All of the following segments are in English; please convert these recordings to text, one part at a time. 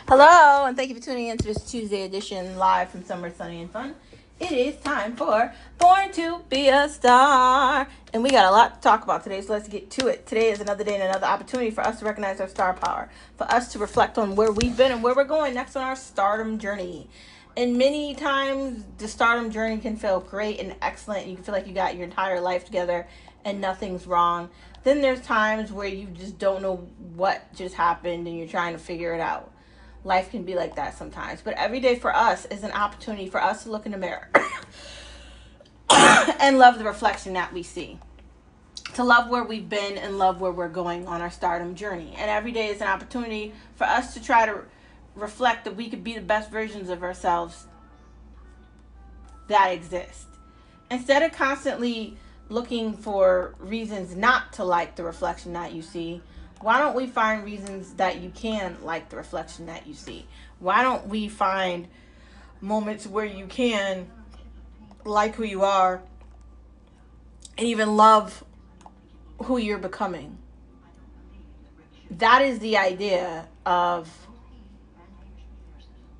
Hello, and thank you for tuning in to this Tuesday edition live from Summer Sunny and Fun. It is time for Born to Be a Star. And we got a lot to talk about today, so let's get to it. Today is another day and another opportunity for us to recognize our star power, for us to reflect on where we've been and where we're going next on our stardom journey. And many times, the stardom journey can feel great and excellent. You can feel like you got your entire life together and nothing's wrong. Then there's times where you just don't know what just happened and you're trying to figure it out. Life can be like that sometimes. But every day for us is an opportunity for us to look in the mirror and love the reflection that we see. To love where we've been and love where we're going on our stardom journey. And every day is an opportunity for us to try to reflect that we could be the best versions of ourselves that exist. Instead of constantly looking for reasons not to like the reflection that you see, why don't we find reasons that you can like the reflection that you see? Why don't we find moments where you can like who you are and even love who you're becoming? That is the idea of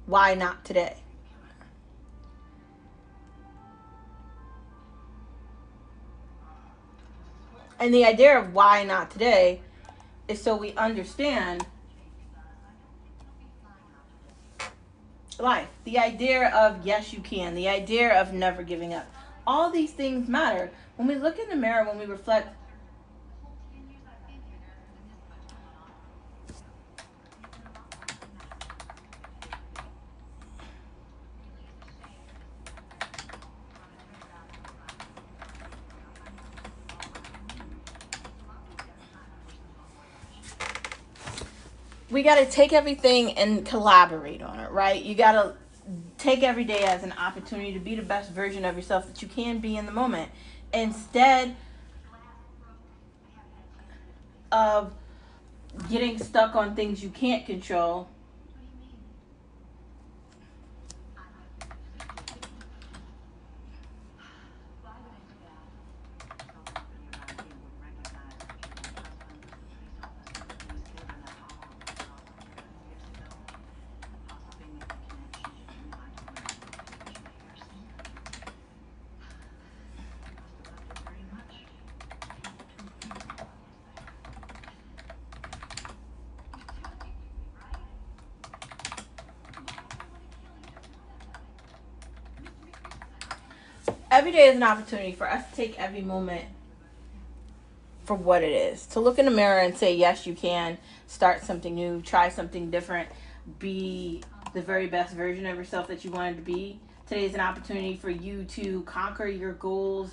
why not today. And the idea of why not today is so we understand life. The idea of yes, you can. The idea of never giving up. All these things matter. When we look in the mirror, when we reflect, we got to take everything and collaborate on it, right? You got to take every day as an opportunity to be the best version of yourself that you can be in the moment, instead of getting stuck on things you can't control. Every day is an opportunity for us to take every moment for what it is. To look in the mirror and say, yes, you can. Start something new. Try something different. Be the very best version of yourself that you wanted to be. Today is an opportunity for you to conquer your goals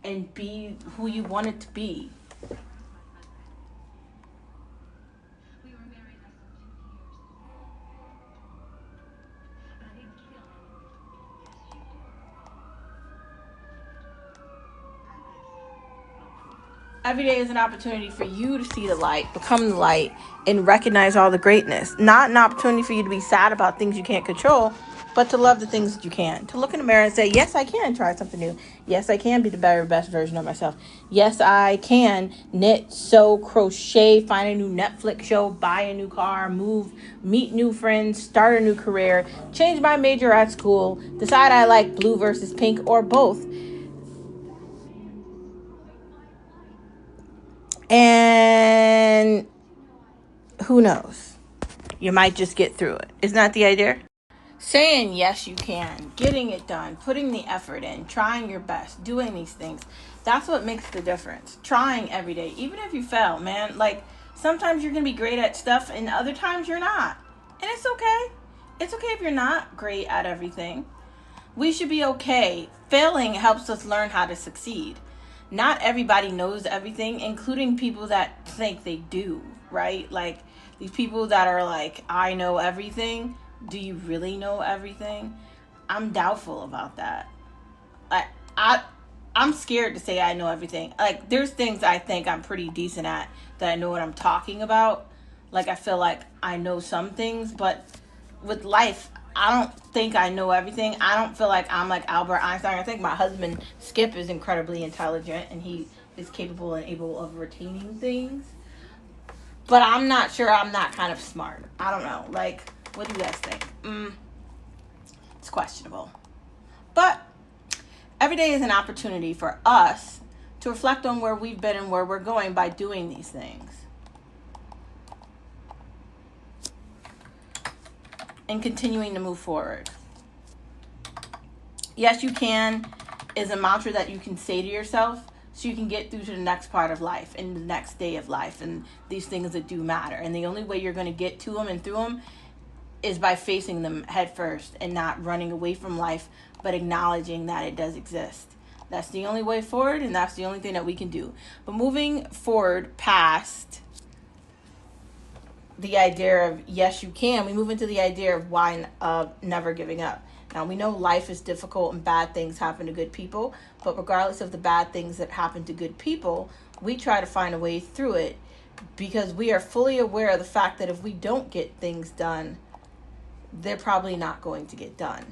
and be who you wanted to be. Every day is an opportunity for you to see the light, become the light, and recognize all the greatness. Not an opportunity for you to be sad about things you can't control, but to love the things that you can. To look in the mirror and say, yes, I can try something new. Yes, I can be the better, best version of myself. Yes, I can knit, sew, crochet, find a new Netflix show, buy a new car, move, meet new friends, start a new career, change my major at school, decide I like blue versus pink or both. And who knows? You might just get through it. Isn't that the idea? Saying yes, you can, getting it done, putting the effort in, trying your best, doing these things. That's what makes the difference. Trying every day, even if you fail, man. Like, sometimes you're going to be great at stuff and other times you're not. And it's okay. It's okay if you're not great at everything. We should be okay. Failing helps us learn how to succeed. Not everybody knows everything, including people that think they do, right? Like, these people that are like, I know everything. Do you really know everything? I'm doubtful about that. I'm scared to say I know everything. Like, there's things I think I'm pretty decent at that I know what I'm talking about. Like, I feel like I know some things, but with life, I don't think I know everything. I don't feel like I'm like Albert Einstein. I think my husband, Skip, is incredibly intelligent and he is capable and able of retaining things. But I'm not sure I'm that kind of smart. I don't know. Like, What do you guys think? It's questionable. But every day is an opportunity for us to reflect on where we've been and where we're going by doing these things. And continuing to move forward. Yes, you can is a mantra that you can say to yourself so you can get through to the next part of life and the next day of life and these things that do matter. And the only way you're going to get to them and through them is by facing them head first and not running away from life, but acknowledging that it does exist. That's the only way forward, and that's the only thing that we can do. But moving forward past the idea of yes, you can, we move into the idea of why of never giving up. Now, we know life is difficult and bad things happen to good people, but regardless of the bad things that happen to good people, we try to find a way through it because we are fully aware of the fact that if we don't get things done, they're probably not going to get done.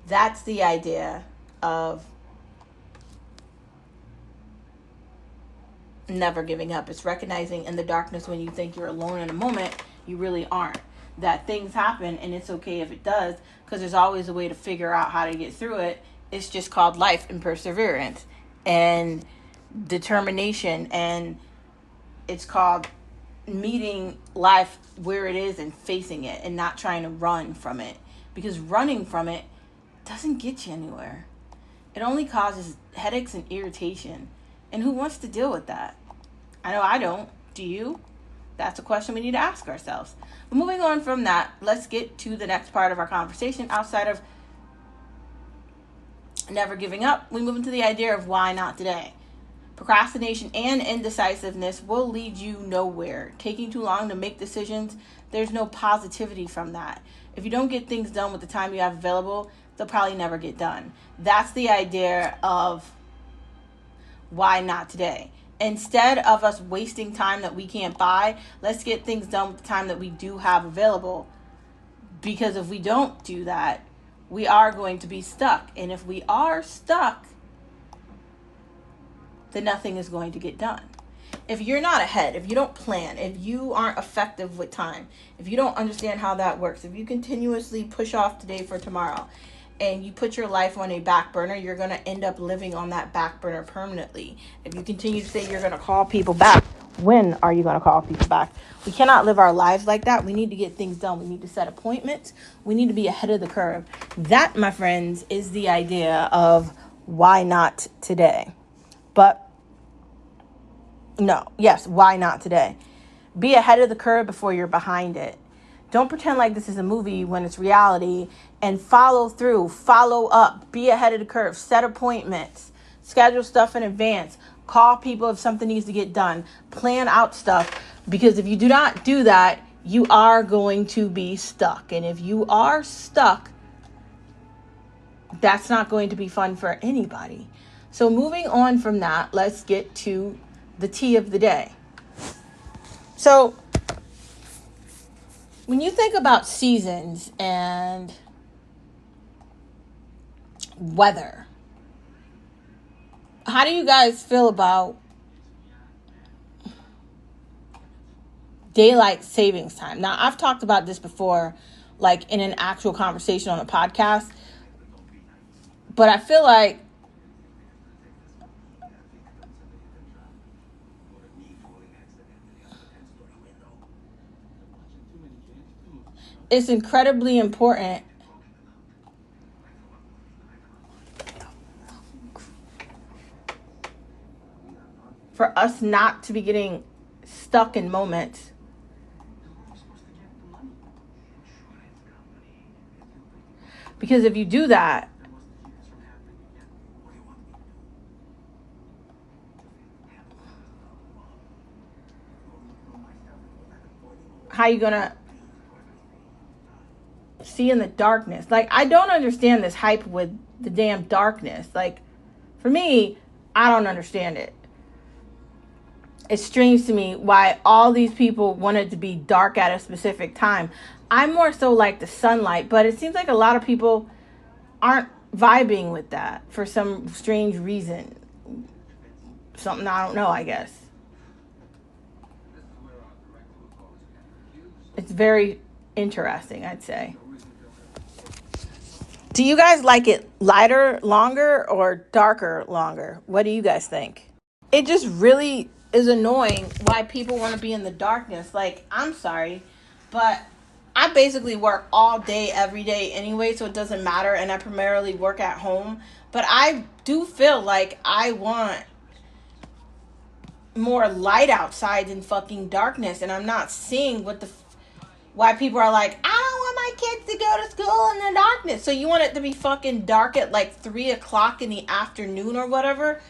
That's the idea of never giving up. It's recognizing in the darkness when you think you're alone in a moment, you really aren't. That things happen and it's okay if it does, because there's always a way to figure out how to get through it. It's just called life and perseverance and determination, and it's called meeting life where it is and facing it and not trying to run from it, because running from it doesn't get you anywhere. It only causes headaches and irritation, and who wants to deal with that? I know I don't. Do you? That's a question we need to ask ourselves. But moving on from that, let's get to the next part of our conversation. Outside of never giving up, we move into the idea of why not today. Procrastination and indecisiveness will lead you nowhere. Taking too long to make decisions, there's no positivity from that. If you don't get things done with the time you have available, they'll probably never get done. That's the idea of why not today. Instead of us wasting time that we can't buy, let's get things done with the time that we do have available. Because if we don't do that, we are going to be stuck. And if we are stuck, then nothing is going to get done. If you're not ahead, if you don't plan, if you aren't effective with time, if you don't understand how that works, if you continuously push off today for tomorrow, and you put your life on a back burner, you're going to end up living on that back burner permanently. If you continue to say you're going to call people back, when are you going to call people back? We cannot live our lives like that. We need to get things done. We need to set appointments. We need to be ahead of the curve. That, my friends, is the idea of why not today. But no, yes, why not today? Be ahead of the curve before you're behind it. Don't pretend like this is a movie when it's reality, and follow through, follow up, be ahead of the curve, set appointments, schedule stuff in advance, call people if something needs to get done, plan out stuff, because if you do not do that, you are going to be stuck. And if you are stuck, that's not going to be fun for anybody. So moving on from that, let's get to the tea of the day. So when you think about seasons and weather, how do you guys feel about daylight savings time? Now, I've talked about this before, like in an actual conversation on a podcast, but I feel like it's incredibly important for us not to be getting stuck in moments. Because if you do that, how are you going to see in the darkness? Like, I don't understand this hype with the damn darkness. Like, for me, I don't understand it. It's strange to me why all these people want it to be dark at a specific time. I'm more so like the sunlight, but it seems like a lot of people aren't vibing with that for some strange reason. Something I don't know, I guess. It's very interesting, I'd say. Do you guys like it lighter longer or darker longer? What do you guys think? It just really is annoying why people want to be in the darkness. Like, I'm sorry, but I basically work all day, every day anyway, so it doesn't matter. And I primarily work at home. But I do feel like I want more light outside than fucking darkness. And I'm not seeing why people are like, I don't want my kids to go to school in the darkness. So you want it to be fucking dark at like 3 o'clock in the afternoon or whatever?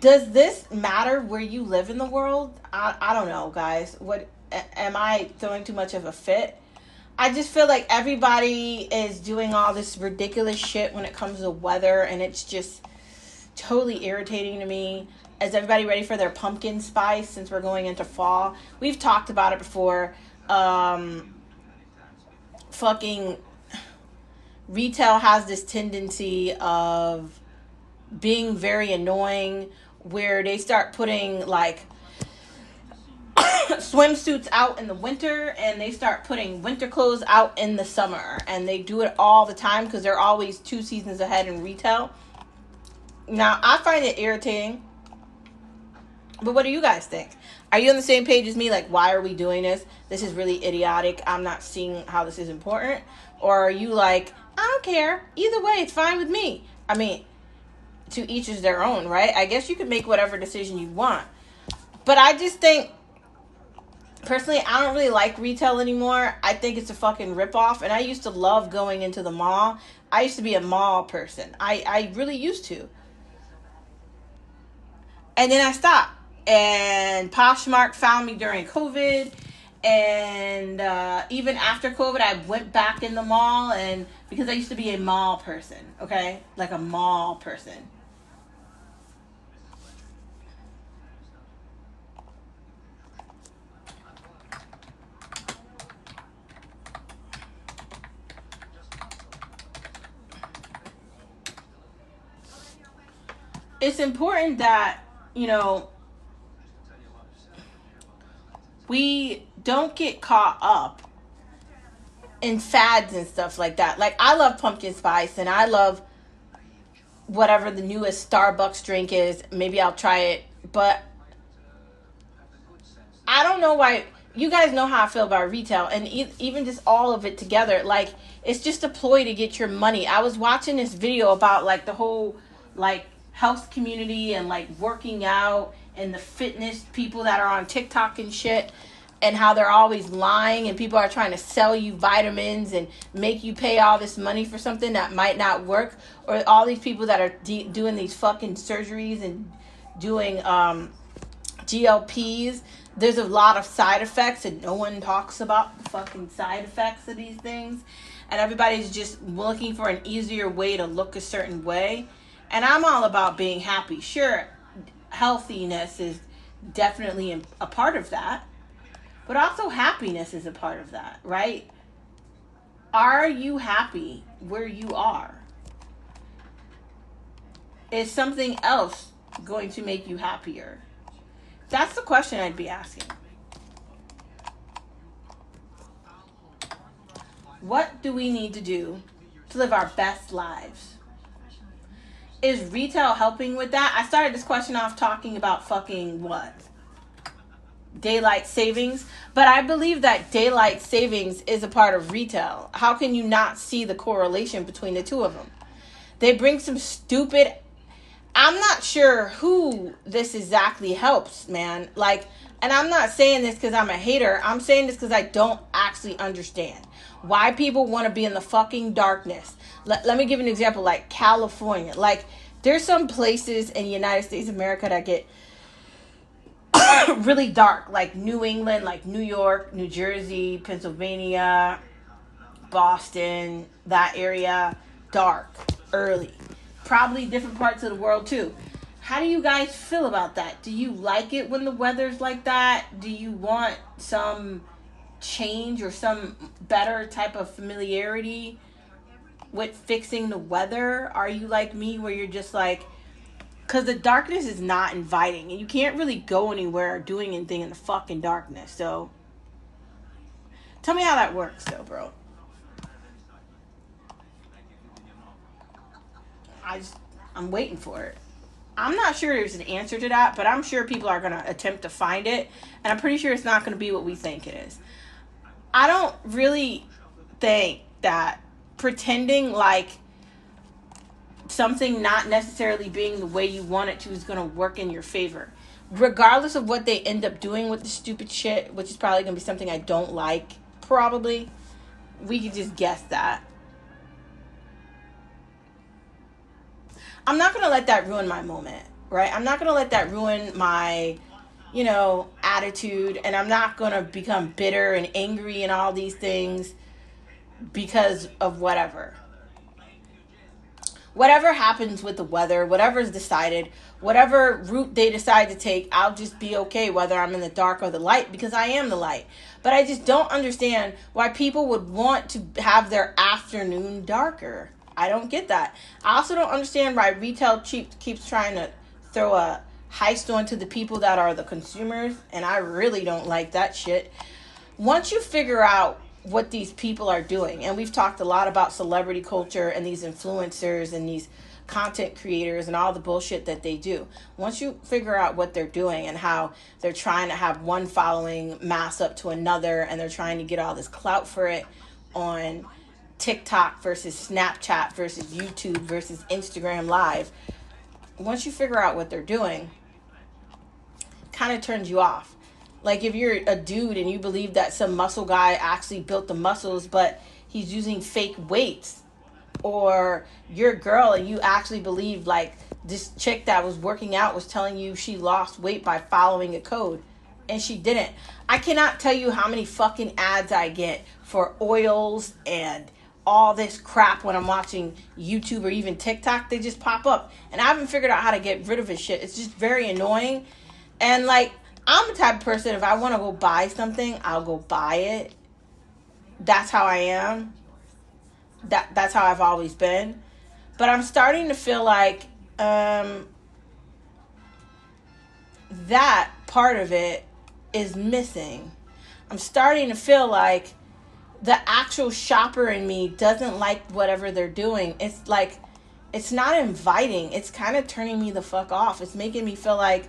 Does this matter where you live in the world? I don't know, guys. What am I throwing too much of a fit? I just feel like everybody is doing all this ridiculous shit when it comes to weather, and it's just totally irritating to me. Is everybody ready for their pumpkin spice since we're going into fall? We've talked about it before. Fucking retail has this tendency of being very annoying, where they start putting like swimsuits out in the winter and they start putting winter clothes out in the summer, and they do it all the time because they're always 2 seasons ahead in retail. Now, I find it irritating, but what do you guys think? Are you on the same page as me? Like, why are we doing this? This is really idiotic. I'm not seeing how this is important. Or are you like, I don't care. Either way, it's fine with me. I mean, to each is their own, right? I guess you can make whatever decision you want. But I just think, personally, I don't really like retail anymore. I think it's a fucking ripoff. And I used to love going into the mall. I used to be a mall person. I really used to. And then I stopped. And Poshmark found me during COVID. And even after COVID, I went back in the mall. And because I used to be a mall person, okay? Like a mall person. It's important that, we don't get caught up in fads and stuff like that. Like, I love pumpkin spice and I love whatever the newest Starbucks drink is. Maybe I'll try it, but I don't know why. You guys know how I feel about retail, and even just all of it together. Like, it's just a ploy to get your money. I was watching this video about like the whole like health community and like working out and the fitness people that are on TikTok and shit, and how they're always lying and people are trying to sell you vitamins and make you pay all this money for something that might not work, or all these people that are doing these fucking surgeries and doing GLPs. There's a lot of side effects and no one talks about the fucking side effects of these things, and everybody's just looking for an easier way to look a certain way. And I'm all about being happy. Sure, healthiness is definitely a part of that, but also happiness is a part of that, right? Are you happy where you are? Is something else going to make you happier? That's the question I'd be asking. What do we need to do to live our best lives? Is retail helping with that? I started this question off talking about fucking what? Daylight savings. But I believe that daylight savings is a part of retail. How can you not see the correlation between the two of them? They bring some stupid... I'm not sure who this exactly helps, man. Like, and I'm not saying this because I'm a hater. I'm saying this because I don't actually understand why people want to be in the fucking darkness. Let me give an example, like California. Like, there's some places in the United States of America that get really dark, like New England, like New York, New Jersey, Pennsylvania, Boston, that area, dark, early. Probably different parts of the world too. How do you guys feel about that? Do you like it when the weather's like that? Do you want some change or some better type of familiarity with fixing the weather? Are you like me where you're just like, because the darkness is not inviting and you can't really go anywhere or doing anything in the fucking darkness. So Tell me how that works, though, bro. I'm waiting for it. I'm not sure there's an answer to that, but I'm sure people are going to attempt to find it. And I'm pretty sure it's not going to be what we think it is. I don't really think that pretending like something not necessarily being the way you want it to is going to work in your favor. Regardless of what they end up doing with the stupid shit, which is probably going to be something I don't like, probably. We could just guess that. I'm not going to let that ruin my moment, right? I'm not going to let that ruin my, attitude. And I'm not going to become bitter and angry and all these things because of whatever. Whatever happens with the weather, whatever's decided, whatever route they decide to take, I'll just be okay whether I'm in the dark or the light, because I am the light. But I just don't understand why people would want to have their afternoon darker. I don't get that. I also don't understand why retail keeps trying to throw a heist onto the people that are the consumers, and I really don't like that shit. Once you figure out what these people are doing, and we've talked a lot about celebrity culture and these influencers and these content creators and all the bullshit that they do. Once you figure out what they're doing and how they're trying to have one following mass up to another, and they're trying to get all this clout for it on TikTok versus Snapchat versus YouTube versus Instagram Live, once you figure out what they're doing, kind of turns you off. Like if you're a dude and you believe that some muscle guy actually built the muscles, but he's using fake weights, or you're a girl and you actually believe like this chick that was working out was telling you she lost weight by following a code, and she didn't. I cannot tell you how many fucking ads I get for oils and all this crap when I'm watching YouTube or even TikTok. They just pop up, and I haven't figured out how to get rid of this shit. It's just very annoying. And like, I'm the type of person, if I want to go buy something, I'll go buy it. That's how I am. That's how I've always been. But I'm starting to feel like that part of it is missing. I'm starting to feel like the actual shopper in me doesn't like whatever they're doing. It's like, it's not inviting. It's kind of turning me the fuck off. It's making me feel like,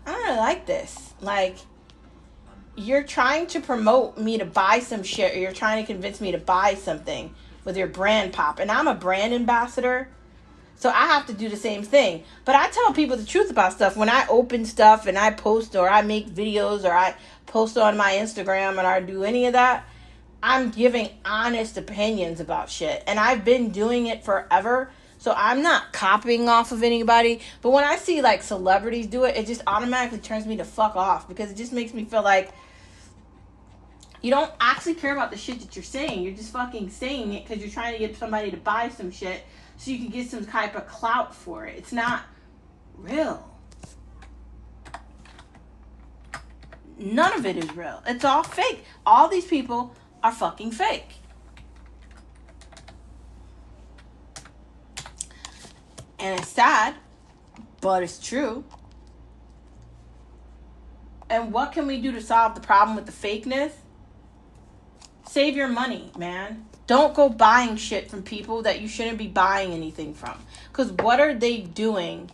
I don't really like this. Like, you're trying to promote me to buy some shit, or you're trying to convince me to buy something with your brand pop. And I'm a brand ambassador, so I have to do the same thing. But I tell people the truth about stuff. When I open stuff and I post, or I make videos, or I post on my Instagram, and I do any of that, I'm giving honest opinions about shit. And I've been doing it forever. So I'm not copying off of anybody. But when I see like celebrities do it, it just automatically turns me to fuck off. Because it just makes me feel like you don't actually care about the shit that you're saying. You're just fucking saying it because you're trying to get somebody to buy some shit so you can get some type of clout for it. It's not real. None of it is real. It's all fake. All these people are fucking fake. And it's sad, but it's true. And what can we do to solve the problem with the fakeness? Save your money, man. Don't go buying shit from people that you shouldn't be buying anything from. Because what are they doing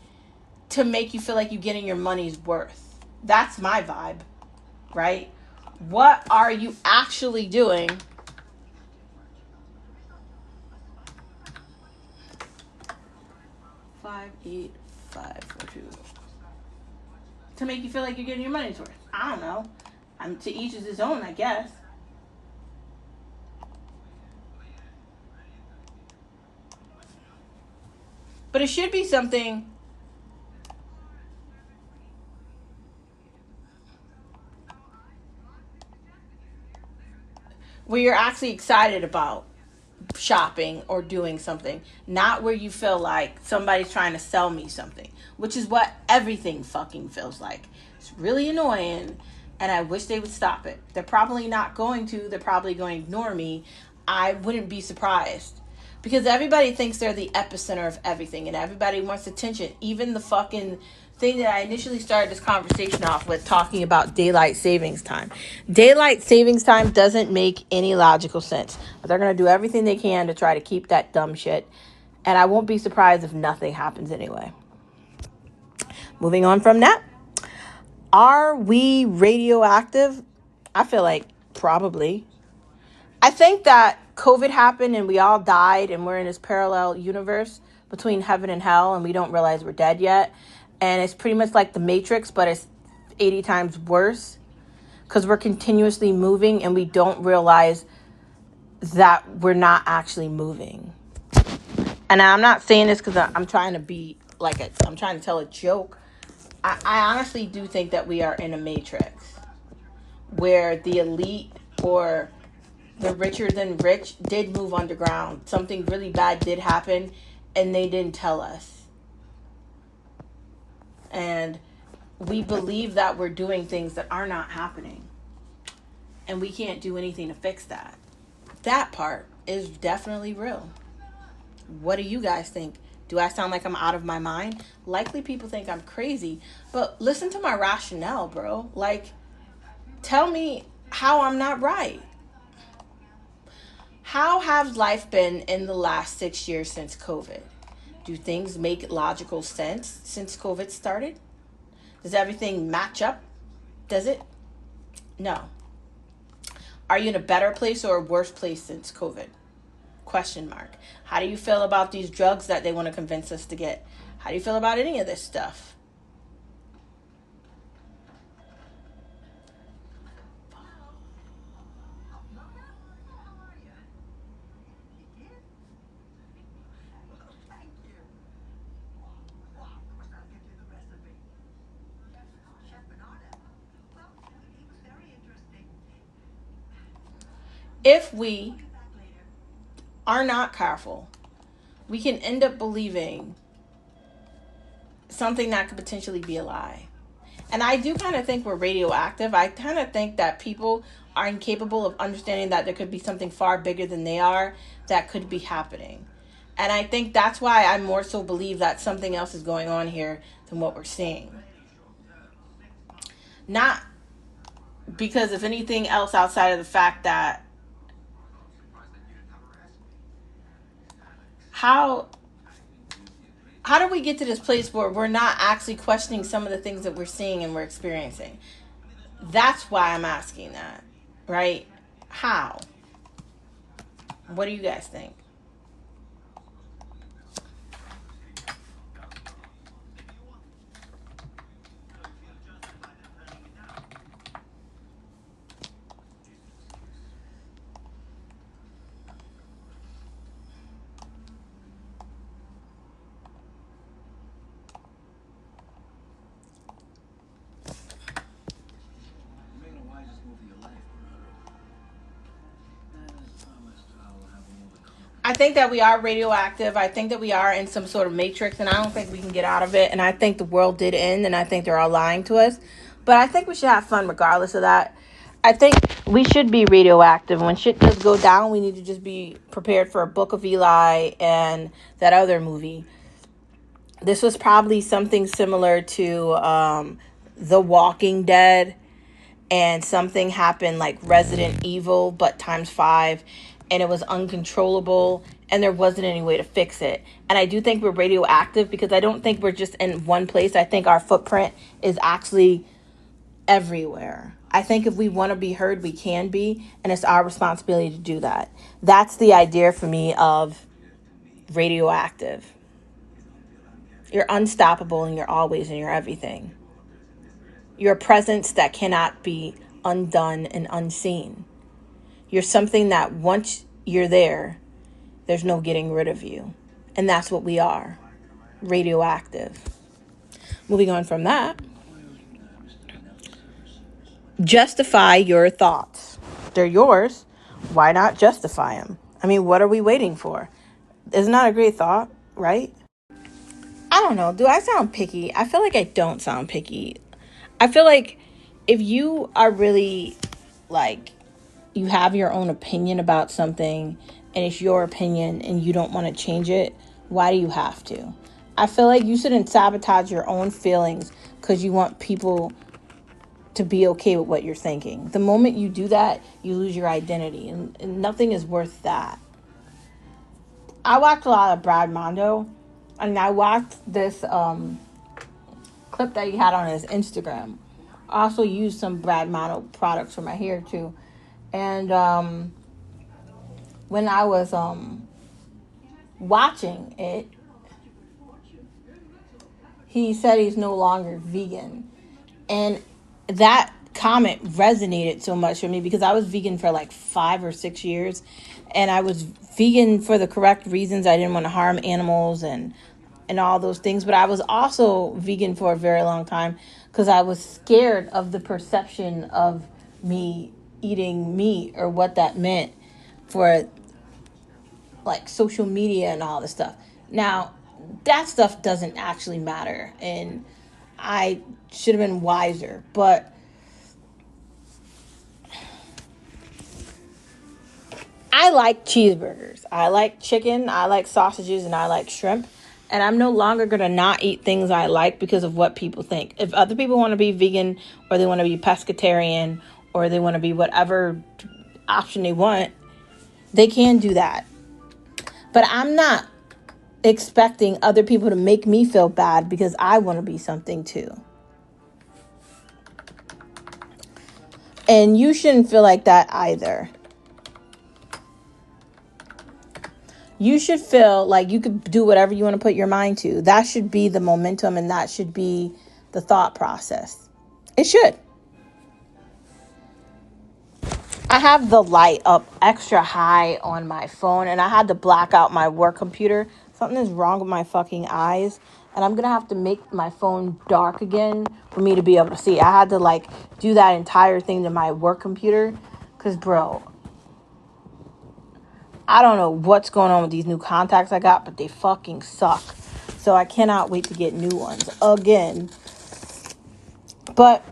to make you feel like you're getting your money's worth? That's my vibe, right? What are you actually doing to make you feel like you're getting your money's worth? I don't know. To each is his own, I guess. But it should be something where you're actually excited about shopping or doing something, not where you feel like somebody's trying to sell me something, which is what everything fucking feels like. It's really annoying, and I wish they would stop it. They're probably not going to. They're probably going to ignore me. I wouldn't be surprised, because everybody thinks they're the epicenter of everything, and everybody wants attention. Even the fucking thing that I initially started this conversation off with, talking about daylight savings time. Daylight savings time doesn't make any logical sense. But they're going to do everything they can to try to keep that dumb shit. And I won't be surprised if nothing happens anyway. Moving on from that. Are we radioactive? I feel like probably. I think that COVID happened and we all died and we're in this parallel universe between heaven and hell and we don't realize we're dead yet. And it's pretty much like the Matrix, but it's 80 times worse because we're continuously moving and we don't realize that we're not actually moving. And I'm not saying this because I'm trying to be like I'm trying to tell a joke. I honestly do think that we are in a matrix where the elite or the richer than rich did move underground. Something really bad did happen and they didn't tell us. And we believe that we're doing things that are not happening. And we can't do anything to fix that. That part is definitely real. What do you guys think? Do I sound like I'm out of my mind? Likely people think I'm crazy, but listen to my rationale, bro. Like, tell me how I'm not right. How has life been in the last 6 years since COVID? Do things make logical sense since COVID started? Does everything match up? Does it? No. Are you in a better place or a worse place since COVID? Question mark. How do you feel about these drugs that they want to convince us to get? How do you feel about any of this stuff? If we are not careful, we can end up believing something that could potentially be a lie. And I do kind of think we're radioactive. I kind of think that people are incapable of understanding that there could be something far bigger than they are that could be happening. And I think that's why I more so believe that something else is going on here than what we're seeing. Not because of anything else outside of the fact that how do we get to this place where we're not actually questioning some of the things that we're seeing and we're experiencing? That's why I'm asking that, right? How? What do you guys think? I think that we are radioactive. I think that we are in some sort of matrix, and I don't think we can get out of it. And I think the world did end, and I think they're all lying to us. But I think we should have fun regardless of that. I think we should be radioactive. When shit does go down, we need to just be prepared for a Book of Eli and that other movie. This was probably something similar to The Walking Dead, and something happened like Resident Evil, but times 5, and it was uncontrollable, and there wasn't any way to fix it. And I do think we're radioactive because I don't think we're just in one place. I think our footprint is actually everywhere. I think if we want to be heard, we can be, and it's our responsibility to do that. That's the idea for me of radioactive. You're unstoppable, and you're always, and you're everything. You're a presence that cannot be undone and unseen. You're something that once you're there, there's no getting rid of you. And that's what we are. Radioactive. Moving on from that. Justify your thoughts. They're yours. Why not justify them? I mean, what are we waiting for? Isn't that a great thought, right? I don't know. Do I sound picky? I feel like I don't sound picky. I feel like if you are really, like, you have your own opinion about something and it's your opinion and you don't want to change it, why do you have to? I feel like you shouldn't sabotage your own feelings because you want people to be okay with what you're thinking. The moment you do that, you lose your identity, and nothing is worth that. I watched a lot of Brad Mondo, and I watched this clip that he had on his Instagram. I also used some Brad Mondo products for my hair too. And when I was watching it, he said he's no longer vegan. And that comment resonated so much for me because I was vegan for like 5 or 6 years, and I was vegan for the correct reasons. I didn't want to harm animals and all those things, but I was also vegan for a very long time because I was scared of the perception of me eating meat or what that meant for like social media and all this stuff. Now, that stuff doesn't actually matter, and I should have been wiser, but I like cheeseburgers. I like chicken, I like sausages, and I like shrimp. And I'm no longer going to not eat things I like because of what people think. If other people want to be vegan or they want to be pescatarian or they want to be whatever option they want, they can do that. But I'm not expecting other people to make me feel bad because I want to be something too. And you shouldn't feel like that either. You should feel like you could do whatever you want to put your mind to. That should be the momentum, and that should be the thought process. It should. I have the light up extra high on my phone, and I had to black out my work computer. Something is wrong with my fucking eyes, and I'm going to have to make my phone dark again for me to be able to see. I had to like do that entire thing to my work computer because, bro, I don't know what's going on with these new contacts I got, but they fucking suck. So I cannot wait to get new ones again. But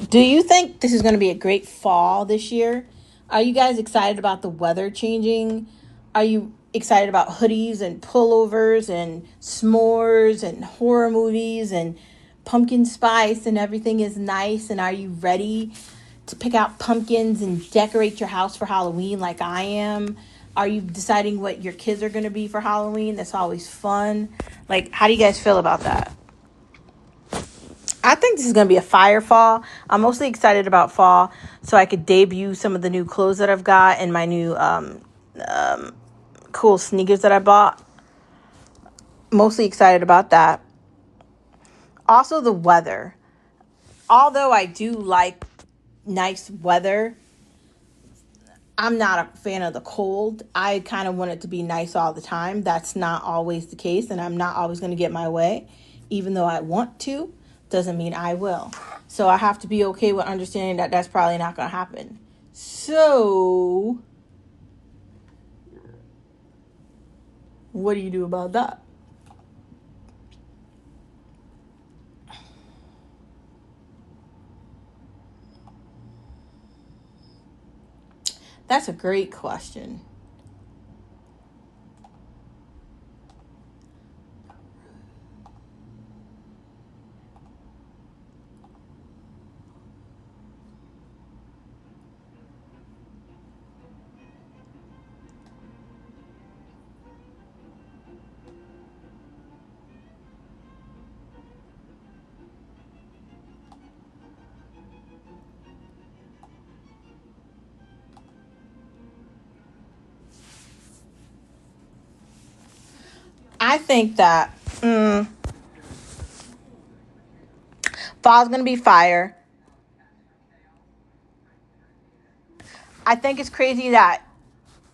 do you think this is going to be a great fall this year? Are you guys excited about the weather changing? Are you excited about hoodies and pullovers and s'mores and horror movies and pumpkin spice and everything is nice? And are you ready to pick out pumpkins and decorate your house for Halloween like I am? Are you deciding what your kids are going to be for Halloween? That's always fun. Like, how do you guys feel about that? I think this is going to be a fire fall. I'm mostly excited about fall so I could debut some of the new clothes that I've got and my new cool sneakers that I bought. Mostly excited about that. Also, the weather. Although I do like nice weather, I'm not a fan of the cold. I kind of want it to be nice all the time. That's not always the case, and I'm not always going to get my way. Even though I want to, doesn't mean I will. So I have to be okay with understanding that that's probably not going to happen. So what do you do about that? That's a great question. I think that fall's going to be fire. I think it's crazy that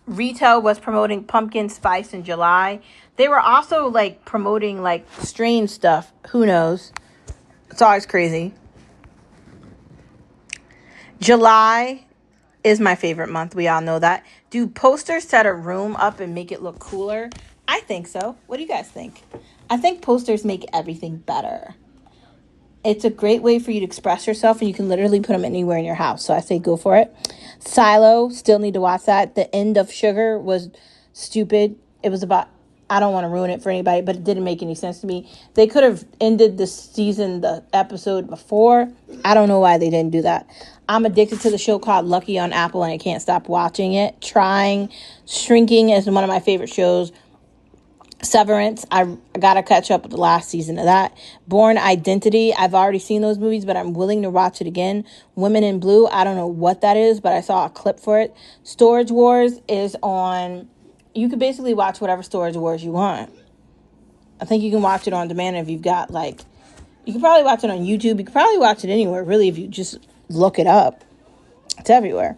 retail was promoting pumpkin spice in July. They were also like promoting like strange stuff. Who knows? It's always crazy. July is my favorite month. We all know that. Do posters set a room up and make it look cooler? I think so. What do you guys think? I think posters make everything better. It's a great way for you to express yourself, and you can literally put them anywhere in your house. So I say go for it. Silo, still need to watch that. The End of Sugar was stupid. It was about, I don't want to ruin it for anybody, but it didn't make any sense to me. They could have ended the episode before. I don't know why they didn't do that. I'm addicted to the show called Lucky on Apple, and I can't stop watching it. Shrinking is one of my favorite shows. Severance, I gotta catch up with the last season of that. Bourne Identity, I've already seen those movies, but I'm willing to watch it again. Women in Blue, I don't know what that is, but I saw a clip for it. Storage Wars is on, you can basically watch whatever Storage Wars you want. I think you can watch it on demand if you've got you can probably watch it on YouTube. You can probably watch it anywhere, really, if you just look it up. It's everywhere.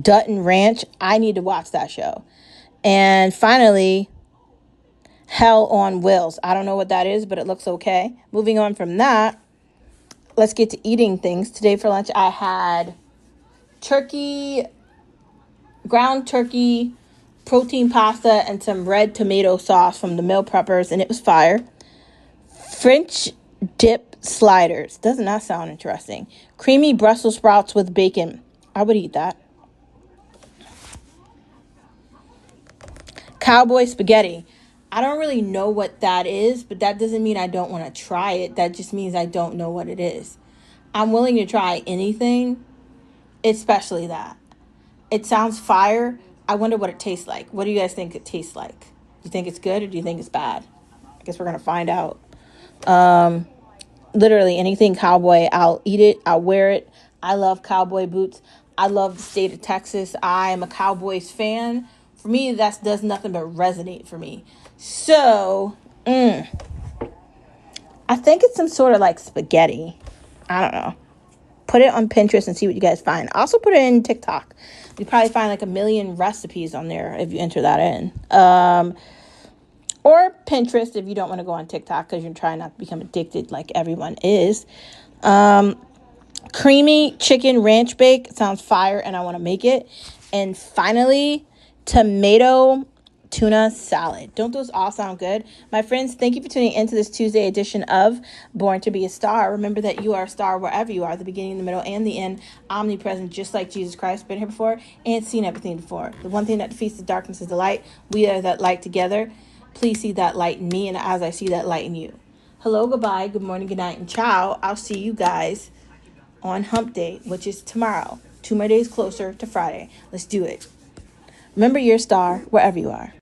Dutton Ranch, I need to watch that show. And finally, Hell on Wheels. I don't know what that is, but it looks okay. Moving on from that, let's get to eating things. Today for lunch, I had ground turkey, protein pasta, and some red tomato sauce from the Meal Preppers, and it was fire. French dip sliders. Does not sound interesting. Creamy Brussels sprouts with bacon. I would eat that. Cowboy spaghetti. I don't really know what that is, but that doesn't mean I don't want to try it. That just means I don't know what it is. I'm willing to try anything, especially that. It sounds fire. I wonder what it tastes like. What do you guys think it tastes like? Do you think it's good or do you think it's bad? I guess we're going to find out. Literally anything cowboy, I'll eat it. I'll wear it. I love cowboy boots. I love the state of Texas. I am a Cowboys fan. For me, that does nothing but resonate for me. So, I think it's some sort of spaghetti. I don't know. Put it on Pinterest and see what you guys find. Also put it in TikTok. You probably find a million recipes on there if you enter that in. Or Pinterest if you don't want to go on TikTok because you're trying not to become addicted like everyone is. Creamy chicken ranch bake. Sounds fire and I want to make it. And finally, tomato tuna salad. Don't those all sound good? My friends, thank you for tuning into this Tuesday edition of Born to be a Star. Remember that you are a star wherever you are, the beginning, the middle, and the end, omnipresent, just like Jesus Christ. Been here before and seen everything before. The one thing that defeats the darkness is the light. We are that light together. Please see that light in me and as I see that light in you. Hello, goodbye, good morning, good night, and ciao. I'll see you guys on Hump Day, which is tomorrow. 2 more days closer to Friday. Let's do it. Remember, you're a star wherever you are.